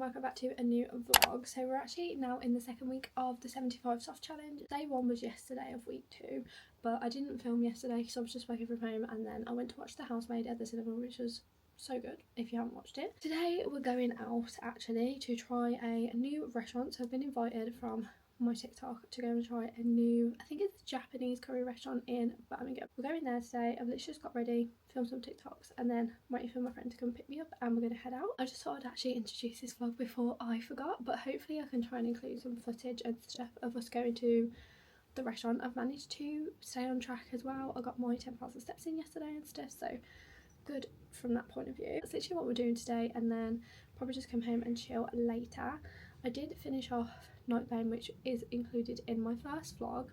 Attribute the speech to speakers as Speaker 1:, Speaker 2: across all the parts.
Speaker 1: welcome back to a new vlog. So we're actually now in the second week of the 75 soft challenge. Day 1 was yesterday of week 2, but I didn't film yesterday because I was just working from home, and then I went to watch The Housemaid at the cinema, which was so good if you haven't watched it. Today we're going out actually to try a new restaurant. So I've been invited from my TikTok to go and try a new, I think it's a Japanese curry restaurant in Birmingham. We're going there today. I've literally just got ready, filmed some TikToks, and then waiting for my friend to come pick me up, and we're going to head out. I just thought I'd actually introduce this vlog before I forgot, but hopefully I can try and include some footage and stuff of us going to the restaurant. I've managed to stay on track as well. I got my 10,000 steps in yesterday and stuff, so good from that point of view. That's literally what we're doing today, and then probably just come home and chill later. I did finish off Night Vane, which is included in my first vlog,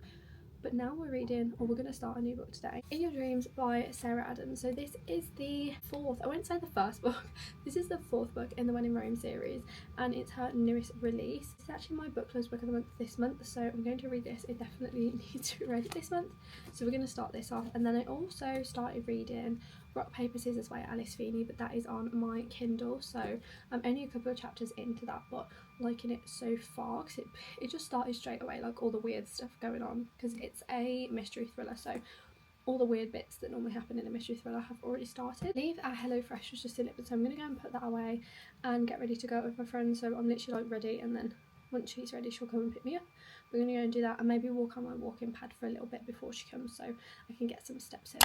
Speaker 1: but now we're reading, or we're going to start a new book today, In Your Dreams by Sarah Adams. So this is the fourth, I won't say the first book, this is the fourth book in the When in Rome series, and it's her newest release. It's actually my book close book of the month this month, so I'm going to read this. It definitely needs to be read this month, so we're going to start this off. And then I also started reading Rock Paper Scissors by Alice Feeney, but that is on my Kindle, so I'm only a couple of chapters into that, but liking it so far because it just started straight away, like all the weird stuff going on, because it's a mystery thriller, so all the weird bits that normally happen in a mystery thriller have already started. I believe our HelloFresh was just delivered, so I'm going to go and put that away and get ready to go out with my friend. So I'm literally like ready, and then once she's ready she'll come and pick me up. We're going to go and do that and maybe walk on my walking pad for a little bit before she comes, so I can get some steps in.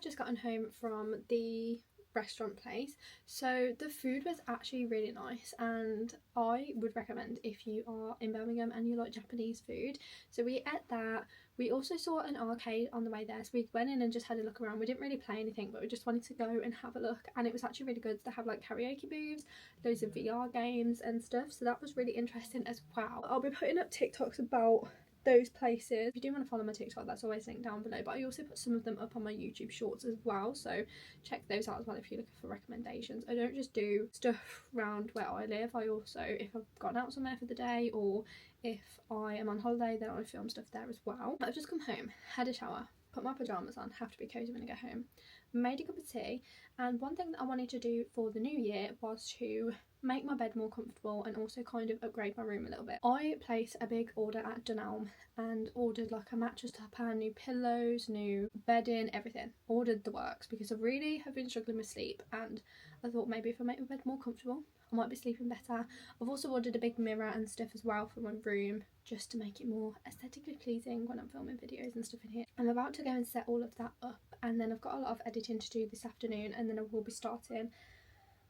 Speaker 1: Just gotten home from the restaurant place, so the food was actually really nice, and I would recommend if you are in Birmingham and you like Japanese food. So we ate that. We also saw an arcade on the way there, so we went in and just had a look around. We didn't really play anything, but we just wanted to go and have a look, and it was actually really good. They have like karaoke booths, loads of VR games and stuff, so that was really interesting as well. I'll be putting up TikToks about those places. If you do want to follow my TikTok, that's always linked down below, but I also put some of them up on my YouTube shorts as well, so check those out as well if you're looking for recommendations. I don't just do stuff around where I live. I also, if I've gone out somewhere for the day or if I am on holiday, then I film stuff there as well. I've just come home, had a shower, put my pyjamas on, have to be cozy when I get home, made a cup of tea, and one thing that I wanted to do for the new year was to make my bed more comfortable and also kind of upgrade my room a little bit. I placed a big order at Dunelm and ordered like a mattress topper, new pillows, new bedding, everything. Ordered the works because I really have been struggling with sleep, and I thought maybe if I make my bed more comfortable I might be sleeping better. I've also ordered a big mirror and stuff as well for my room, just to make it more aesthetically pleasing when I'm filming videos and stuff in here. I'm about to go and set all of that up, and then I've got a lot of editing to do this afternoon, and then I will be starting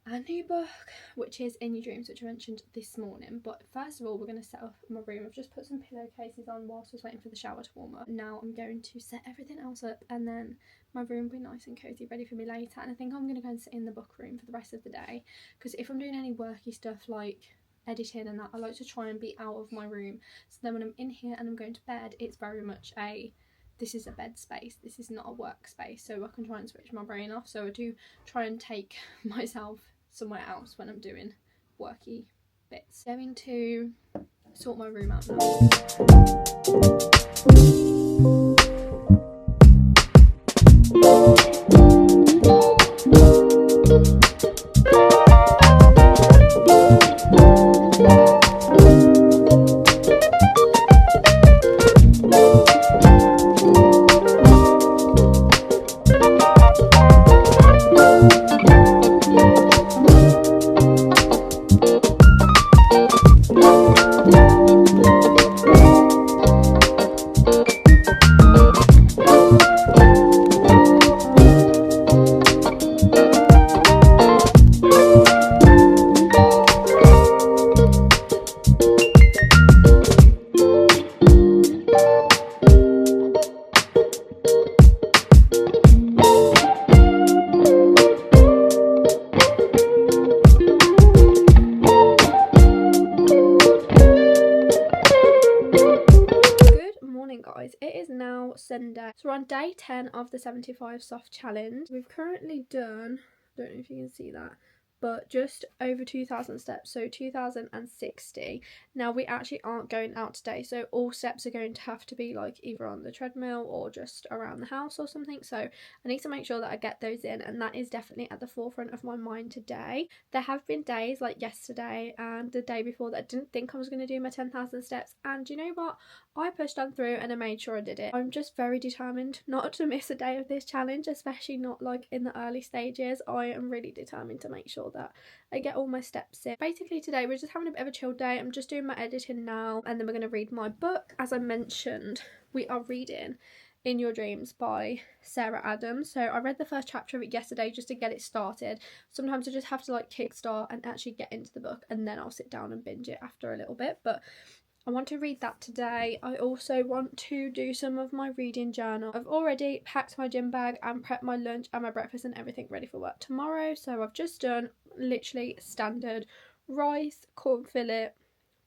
Speaker 1: a new book, which is In Your Dreams, which I mentioned this morning. But first of all, we're going to set up my room. I've just put some pillowcases on whilst I was waiting for the shower to warm up. Now I'm going to set everything else up, and then my room will be nice and cozy, ready for me later. And I think I'm going to go and sit in the book room for the rest of the day, because if I'm doing any worky stuff like editing and that, I like to try and be out of my room, so then when I'm in here and I'm going to bed, it's very much this is a bed space, this is not a work space, so I can try and switch my brain off. So I do try and take myself somewhere else when I'm doing worky bits. Going to sort my room out now. Sunday. So we're on day 10 of the 75 soft challenge. We've currently done, I don't know if you can see that, but just over 2,000 steps, so 2,060. Now we actually aren't going out today, so all steps are going to have to be like either on the treadmill or just around the house or something. So I need to make sure that I get those in, and that is definitely at the forefront of my mind today. There have been days like yesterday and the day before that I didn't think I was going to do my 10,000 steps, and you know what, I pushed on through and I made sure I did it. I'm just very determined not to miss a day of this challenge, especially not like in the early stages. I am really determined to make sure that I get all my steps in. Basically today we're just having a bit of a chill day. I'm just doing my editing now, and then we're going to read my book. As I mentioned, we are reading In Your Dreams by Sarah Adams. So I read the first chapter of it yesterday just to get it started. Sometimes I just have to like kickstart and actually get into the book, and then I'll sit down and binge it after a little bit. But I want to read that today. I also want to do some of my reading journal. I've already packed my gym bag and prepped my lunch and my breakfast and everything ready for work tomorrow. So I've just done literally standard rice, corn fillet,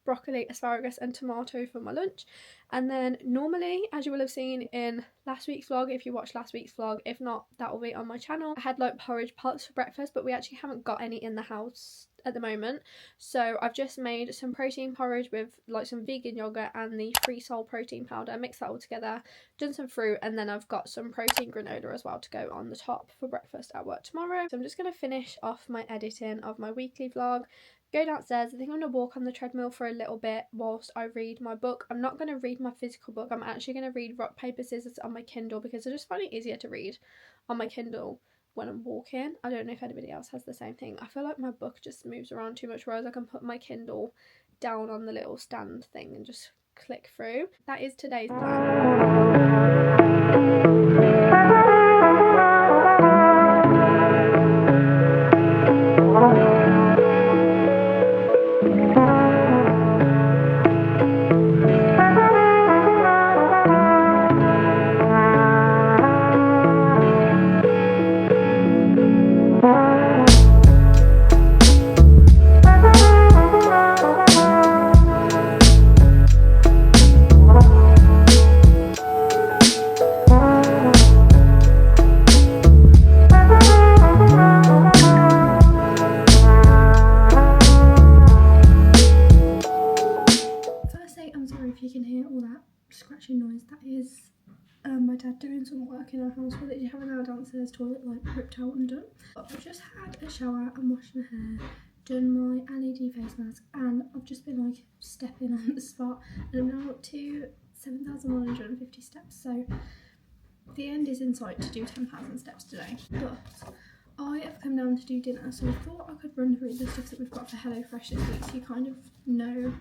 Speaker 1: broccoli, asparagus and tomato for my lunch. And then normally, as you will have seen in last week's vlog, if you watched last week's vlog, if not, that will be on my channel, I had like porridge pots for breakfast, but we actually haven't got any in the house at the moment. So I've just made some protein porridge with like some vegan yogurt and the Free Soul protein powder, mixed that all together, done some fruit, and then I've got some protein granola as well to go on the top for breakfast at work tomorrow. So I'm just going to finish off my editing of my weekly vlog, go downstairs. I think I'm going to walk on the treadmill for a little bit whilst I read my book. I'm not going to read my physical book. I'm actually going to read Rock, Paper, Scissors on my Kindle, because I just find it easier to read on my Kindle when I'm walking. I don't know if anybody else has the same thing. I feel like my book just moves around too much, whereas I can put my Kindle down on the little stand thing and just click through. That is today's plan. Scratching noise, that is my dad doing some work in our house. We're literally having our downstairs toilet like ripped out and done. But I've just had a shower and washed my hair, done my LED face mask, and I've just been like stepping on the spot, and I'm now up to 7,150 steps. So the end is in sight to do 10,000 steps today. But I have come down to do dinner, so I thought I could run through the stuff that we've got for HelloFresh this week, so you kind of know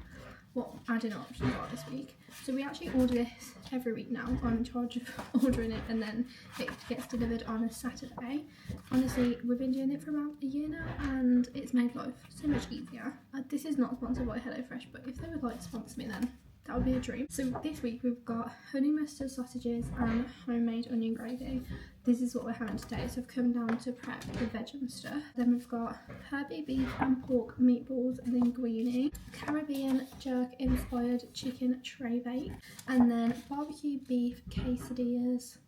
Speaker 1: what adding options are this week. So we actually order this every week now. I'm in charge of ordering it, and then it gets delivered on a Saturday. Honestly, we've been doing it for about a year now, and it's made life so much easier. This is not sponsored by HelloFresh, but if they would like to sponsor me, then that would be a dream. So this week we've got honey mustard sausages and homemade onion gravy. This is what we're having today. So I've come down to prep the veg and stuff. Then we've got herby beef and pork meatballs linguine, Caribbean jerk inspired chicken tray bake, and then barbecue beef quesadillas.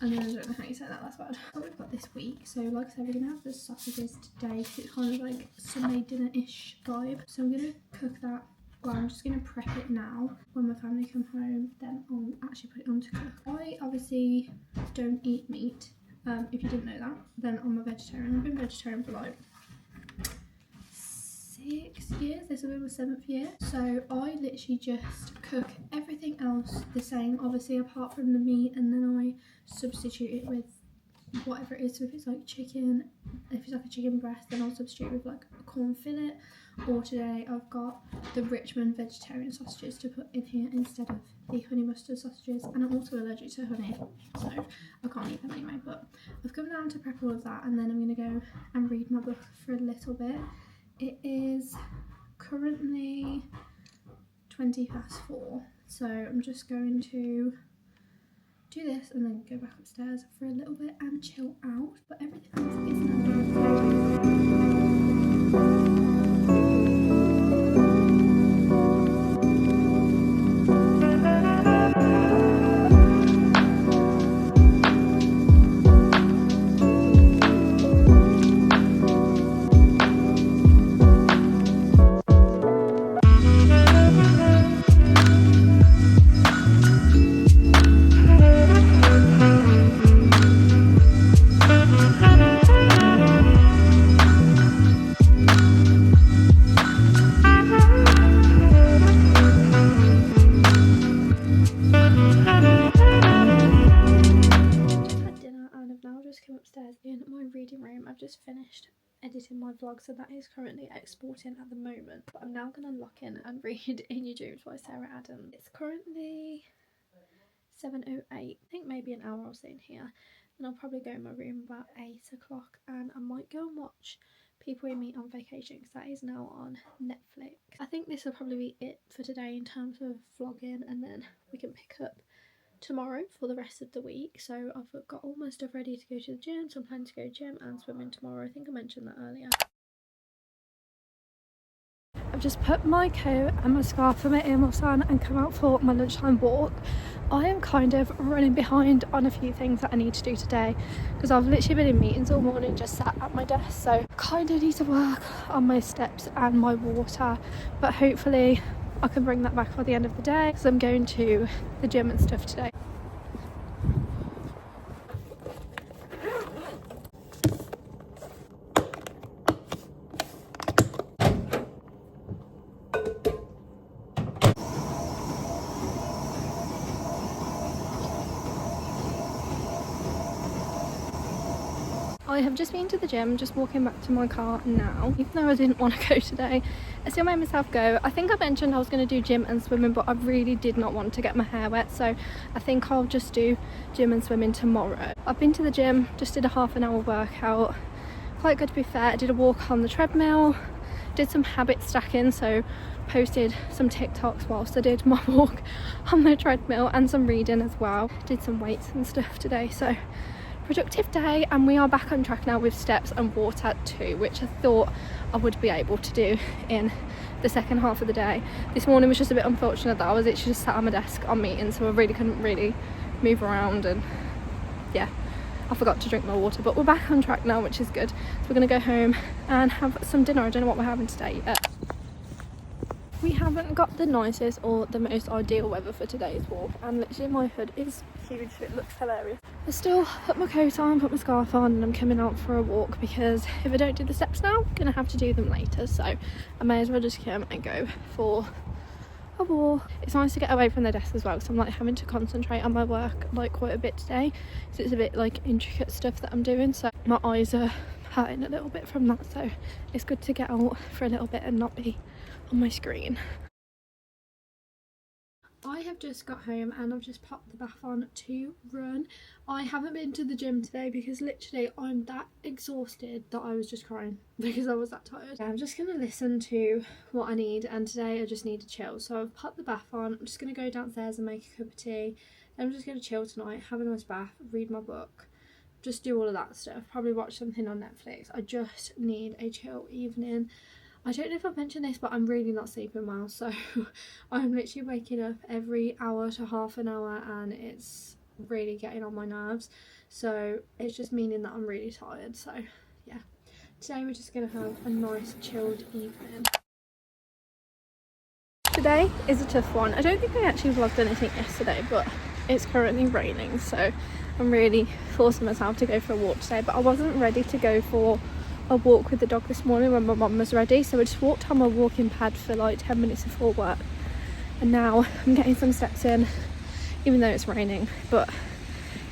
Speaker 1: And then I don't know how you say that, that's bad. What we've got this week. So like I said, we're gonna have the sausages today because it's kind of like Sunday dinner-ish vibe. So I'm gonna cook that. Well, I'm just going to prep it now. When my family come home, then I'll actually put it on to cook. I obviously don't eat meat. If you didn't know that, then I'm a vegetarian. I've been vegetarian for like 6 years. This will be my 7th year. So I literally just cook everything else the same, obviously apart from the meat, and then I substitute it with whatever it is. So if it's like chicken, if it's like a chicken breast, then I'll substitute with like a corn fillet. Or today I've got the Richmond vegetarian sausages to put in here instead of the honey mustard sausages, and I'm also allergic to honey, so I can't eat them anyway. But I've come down to prep all of that, and then I'm going to go and read my book for a little bit. It is currently 4:20, so I'm just going to do this and then go back upstairs for a little bit and chill out. But everything else is now done. just come upstairs in my reading room. I've just finished editing my vlog, so that is currently exporting at the moment. But I'm now going to lock in and read In Your Dreams by Sarah Adams. It's currently 7:08. I think maybe an hour or so in here. And I'll probably go in my room about 8 o'clock, and I might go and watch People We Meet on Vacation because that is now on Netflix. I think this will probably be it for today in terms of vlogging, and then we can pick up tomorrow for the rest of the week. So I've got all my stuff ready to go to the gym, so I'm planning to go gym and swimming tomorrow. I think I mentioned that earlier. I've just put my coat and my scarf and my earmuffs on and come out for my lunchtime walk. I am kind of running behind on a few things that I need to do today because I've literally been in meetings all morning, just sat at my desk, so kind of need to work on my steps and my water, but hopefully I can bring that back by the end of the day because I'm going to the gym and stuff today. I have just been to the gym, just walking back to my car now. Even though I didn't want to go today, I still made myself go. I think I mentioned I was going to do gym and swimming, but I really did not want to get my hair wet, so I think I'll just do gym and swimming tomorrow. I've been to the gym, just did a half-an-hour workout. Quite good to be fair. I did a walk on the treadmill, did some habit stacking, so posted some TikToks whilst I did my walk on the treadmill, and some reading as well. Did some weights and stuff today, so productive day, and we are back on track now with steps and water too, which I thought I would be able to do in the second half of the day. This morning was just a bit unfortunate that I was literally just sat on my desk on meetings, so I really couldn't really move around, and yeah, I forgot to drink my water. But we're back on track now, which is good. So we're going to go home and have some dinner. I don't know what we're having today yet. We haven't got the nicest or the most ideal weather for today's walk, and literally my hood is huge, so it looks hilarious. I still put my coat on, put my scarf on, and I'm coming out for a walk because if I don't do the steps now, I'm gonna have to do them later, so I may as well just come and go for a walk. It's nice to get away from the desk as well, because I'm like having to concentrate on my work like quite a bit today, so it's a bit like intricate stuff that I'm doing, so my eyes are hurting a little bit from that, so it's good to get out for a little bit and not be on my screen. I have just got home and I've just popped the bath on to run. I haven't been to the gym today because literally I'm that exhausted that I was just crying because I was that tired. I'm just going to listen to what I need, and today I just need to chill. So I've popped the bath on. I'm just going to go downstairs and make a cup of tea. Then I'm just going to chill tonight, have a nice bath, read my book, just do all of that stuff. Probably watch something on Netflix. I just need a chill evening. I don't know if I've mentioned this, but I'm really not sleeping well, so I'm literally waking up every hour to half an hour, and it's really getting on my nerves, so it's just meaning that I'm really tired. So yeah, today we're just going to have a nice chilled evening. Today is a tough one. I don't think I actually vlogged anything yesterday, but it's currently raining, so I'm really forcing myself to go for a walk today. But I wasn't ready to go for a walk with the dog this morning when my mum was ready, so I just walked on my walking pad for like 10 minutes before work, and now I'm getting some steps in even though it's raining, but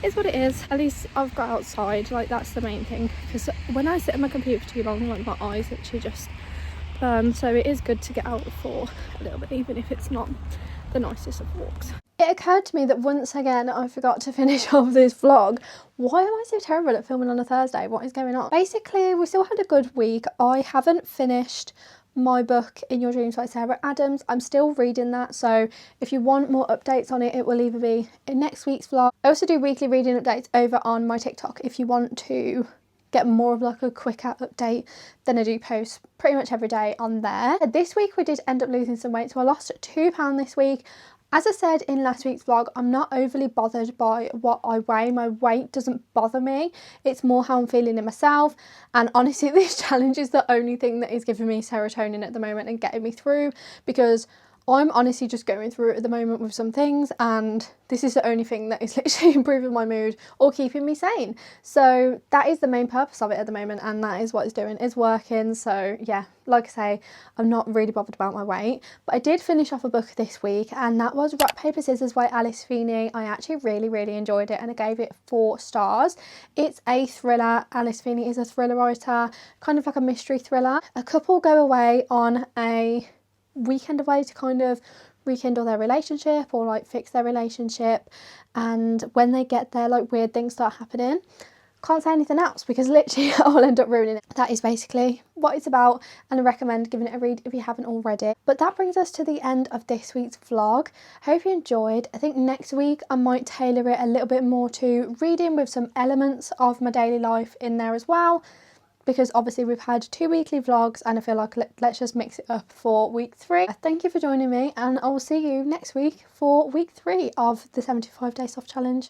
Speaker 1: it's what it is. At least I've got outside, like that's the main thing, because when I sit at my computer for too long, like my eyes literally just burn, so it is good to get out for a little bit even if it's not the nicest of walks. It occurred to me that once again I forgot to finish off this vlog. Why am I so terrible at filming on a Thursday? What is going on? Basically, we still had a good week. I haven't finished my book In Your Dreams by Sarah Adams. I'm still reading that, so if you want more updates on it, it will either be in next week's vlog. I also do weekly reading updates over on my TikTok if you want to get more of like a quicker update. Then I do post pretty much every day on there. This week we did end up losing some weight, so I lost £2 this week. As I said in last week's vlog, I'm not overly bothered by what I weigh. My weight doesn't bother me. It's more how I'm feeling in myself. And honestly, this challenge is the only thing that is giving me serotonin at the moment and getting me through, because I'm honestly just going through it at the moment with some things, and this is the only thing that is literally improving my mood or keeping me sane. So that is the main purpose of it at the moment, and that is what it's doing, it's working. So yeah, like I say, I'm not really bothered about my weight. But I did finish off a book this week, and that was Rock Paper Scissors by Alice Feeney. I actually really enjoyed it, and I gave it 4 stars. It's a thriller. Alice Feeney is a thriller writer, kind of like a mystery thriller. A couple go away on a weekend away to kind of rekindle their relationship or like fix their relationship, and when they get there, like weird things start happening. Can't say anything else because literally I'll end up ruining it. That is basically what it's about, and I recommend giving it a read if you haven't already. But that brings us to the end of this week's vlog. Hope you enjoyed. I think next week I might tailor it a little bit more to reading with some elements of my daily life in there as well, because obviously we've had 2 weekly vlogs, and I feel like let's just mix it up for week 3. Thank you for joining me, and I will see you next week for week 3 of the 75 Day Soft Challenge.